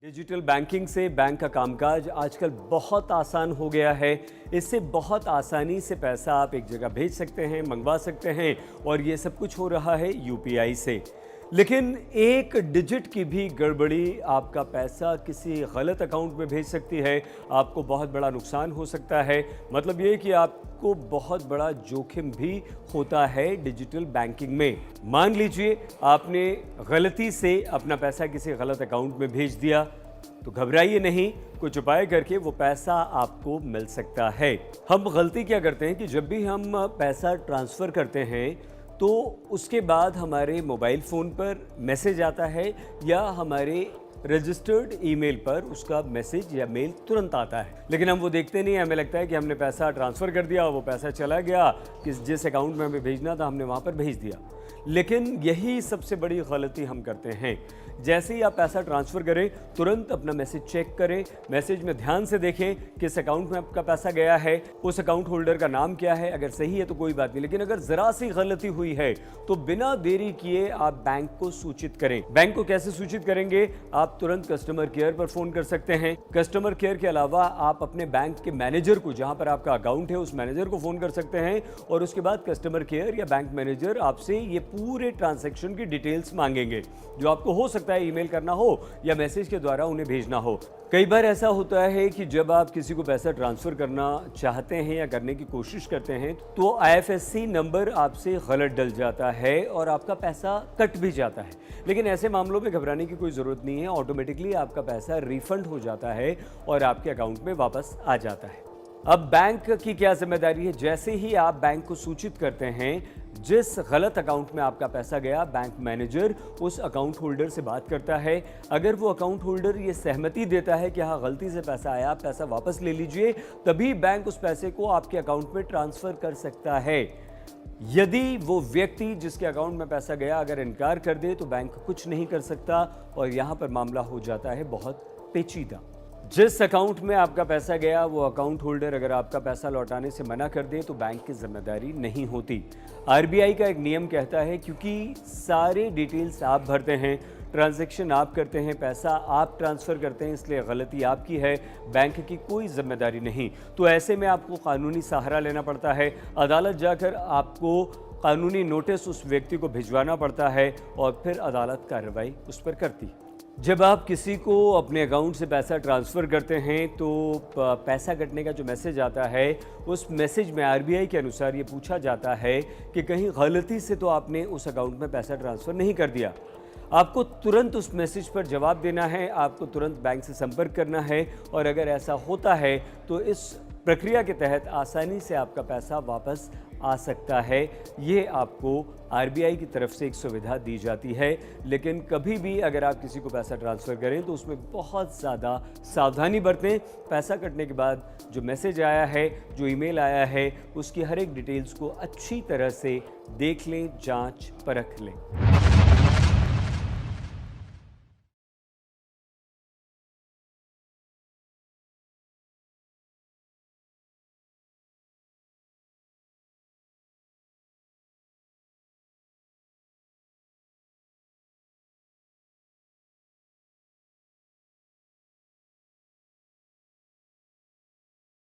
Digital banking से bank का कामकाज आजकल बहुत आसान हो गया है। इससे बहुत आसानी से पैसा आप एक जगह भेज सकते हैं, मंगवा सकते हैं और ये सब कुछ हो रहा है यूपीआई से। लेकिन एक डिजिट की भी गड़बड़ी आपका पैसा किसी गलत अकाउंट में भेज सकती है, आपको बहुत बड़ा नुकसान हो सकता है। मतलब ये कि आपको बहुत बड़ा जोखिम भी होता है डिजिटल बैंकिंग में। मान लीजिए आपने गलती से अपना पैसा किसी गलत अकाउंट में भेज दिया, तो घबराइए नहीं, कुछ उपाय करके वो पैसा आपको मिल सकता है। हम गलती क्या करते हैं कि जब भी हम पैसा ट्रांसफ़र करते हैं तो उसके बाद हमारे मोबाइल फ़ोन पर मैसेज आता है या हमारे रजिस्टर्ड ईमेल पर उसका मैसेज या मेल तुरंत आता है, लेकिन हम वो देखते नहीं। हमें लगता है कि हमने पैसा ट्रांसफ़र कर दिया, वो पैसा चला गया, जिस अकाउंट में हमें भेजना था हमने वहाँ पर भेज दिया। लेकिन यही सबसे बड़ी गलती हम करते हैं। जैसे ही आप पैसा ट्रांसफ़र करें, तुरंत अपना मैसेज चेक करें, मैसेज में ध्यान से देखें किस अकाउंट में आपका पैसा गया है, उस अकाउंट होल्डर का नाम क्या है। अगर सही है तो कोई बात नहीं, लेकिन अगर ज़रा सी गलती हुई है तो बिना देरी किए आप बैंक को सूचित करें। बैंक को कैसे सूचित करेंगे? आप तुरंत कस्टमर केयर पर फ़ोन कर सकते हैं। कस्टमर केयर के अलावा आप अपने बैंक के मैनेजर को, जहाँ पर आपका अकाउंट है, उस मैनेजर को फ़ोन कर सकते हैं और उसके बाद कस्टमर केयर या बैंक मैनेजर आपसे ये पूरे ट्रांजैक्शन की डिटेल्स मांगेंगे, जो आपको हो सकता है ईमेल करना हो या मैसेज के द्वारा उन्हें भेजना हो। कई बार ऐसा होता है कि जब आप किसी को पैसा ट्रांसफ़र करना चाहते हैं या करने की कोशिश करते हैं तो आईएफएससी नंबर आपसे गलत डल जाता है और आपका पैसा कट भी जाता है। लेकिन ऐसे मामलों में घबराने की कोई ज़रूरत नहीं है, ऑटोमेटिकली आपका पैसा रिफंड हो जाता है और आपके अकाउंट में वापस आ जाता है। अब बैंक की क्या जिम्मेदारी है? जैसे ही आप बैंक को सूचित करते हैं जिस गलत अकाउंट में आपका पैसा गया, बैंक मैनेजर उस अकाउंट होल्डर से बात करता है। अगर वो अकाउंट होल्डर ये सहमति देता है कि हाँ गलती से पैसा आया, पैसा वापस ले लीजिए, तभी बैंक उस पैसे को आपके अकाउंट में ट्रांसफ़र कर सकता है। यदि वो व्यक्ति जिसके अकाउंट में पैसा गया अगर इनकार कर दे तो बैंक कुछ नहीं कर सकता और यहाँ पर मामला हो जाता है बहुत पेचीदा। जिस अकाउंट में आपका पैसा गया वो अकाउंट होल्डर अगर आपका पैसा लौटाने से मना कर दे तो बैंक की जिम्मेदारी नहीं होती। आरबीआई का एक नियम कहता है क्योंकि सारे डिटेल्स आप भरते हैं, ट्रांजैक्शन आप करते हैं, पैसा आप ट्रांसफ़र करते हैं, इसलिए गलती आपकी है, बैंक की कोई जिम्मेदारी नहीं। तो ऐसे में आपको कानूनी सहारा लेना पड़ता है। अदालत जाकर आपको कानूनी नोटिस उस व्यक्ति को भिजवाना पड़ता है और फिर अदालत कार्रवाई उस पर करती। जब आप किसी को अपने अकाउंट से पैसा ट्रांसफ़र करते हैं तो पैसा कटने का जो मैसेज आता है, उस मैसेज में आरबीआई के अनुसार ये पूछा जाता है कि कहीं गलती से तो आपने उस अकाउंट में पैसा ट्रांसफ़र नहीं कर दिया। आपको तुरंत उस मैसेज पर जवाब देना है, आपको तुरंत बैंक से संपर्क करना है और अगर ऐसा होता है तो इस प्रक्रिया के तहत आसानी से आपका पैसा वापस आ सकता है। ये आपको आरबीआई की तरफ से एक सुविधा दी जाती है। लेकिन कभी भी अगर आप किसी को पैसा ट्रांसफ़र करें तो उसमें बहुत ज़्यादा सावधानी बरतें। पैसा कटने के बाद जो मैसेज आया है, जो ईमेल आया है, उसकी हर एक डिटेल्स को अच्छी तरह से देख लें, जांच परख लें।